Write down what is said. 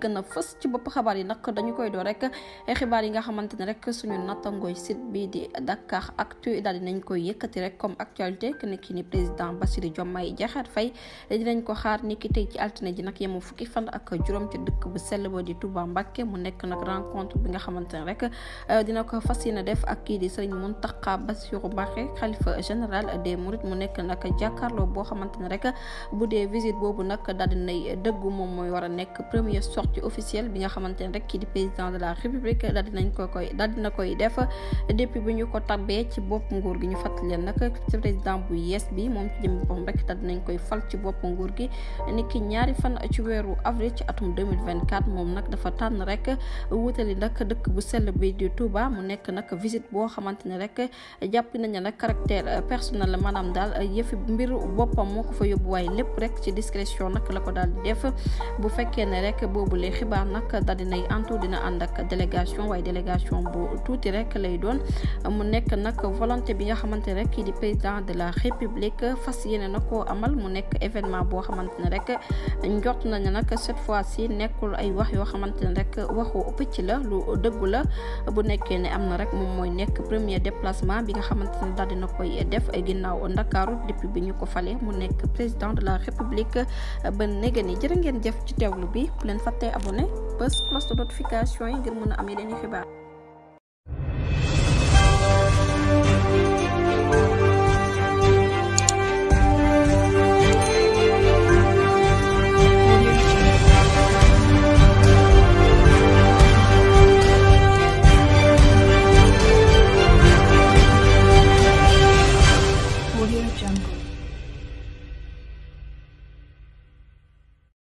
gën a fës ci bopp xabaar yi nag dañu koy doo rek xibaar yi nga xamante ne rek suñu nattangooy site bi di Dakar Actu daal dinañ koy yëkkati rek comme actualité que ne kii ni président Bassirou Diomaye Diakhar Faye dinañ ko xaar ni ki tey ci altine ji nag yemu fukki fan ak juróom ci dëkk bu sell ba di Touba Mbacké mu nekk nag rencontre bi nga xamante ne rek dina ko fas yéene def ak kii di Serigne Mountakha Bassirou Mbacké xalifa général des Mourides mu nekk nag jàkkaarloo boo xamante ne rek bu dee visite boobu nag daal dinay dëggu moom mooy war a nekk première sortie officielle bi nga xamante ne rek kii di président de la République daal dina koy def depuis bi ñu ko tabbee ci bopp nguur gi. ñu fàttali leen nag ci président bu yees bi moom ci jëm boppam rek daal dinañ koy fal ci bopp nguur gi niki ñaari fan ci weeru avril ci atum 2024 moom nag dafa tànn rek wutali nag dëkk bu sell bi di Touba mu nekk nag visite boo xamante ne rek jàpp nañ nag caractère personnel maanaam daal yëfi mbiru boppam moo ko fa yóbbu waaye lépp rek ci discrétion nag la ko daal di def bu fekkee ne rek boobu lee xibaar nag daal dinay antu dina ànd ak délégation waaye délégation bu tuuti rek lay doon mu nekk nag volonté bi nga xamante ne rek kii di président de la République fas yéene na koo amal mu nekk événement boo xamante ne rek njort nañu nag cette fois ci nekkul ay wax yoo xamante ne rek waxu pëcc la lu dëggu la bu nekkee ne am na rek moom mooy nekk premier déplacement bi nga xamante ne daal dina koy def ginnaaw Ndakaaru depuis bi ñu ko falee mu nekk président de la République ba néega ni jërë ngeen jëf ci teewlu bi bu leen fàttee abonné bës cloche de notification yi ngir mën a am yeneen i xibaar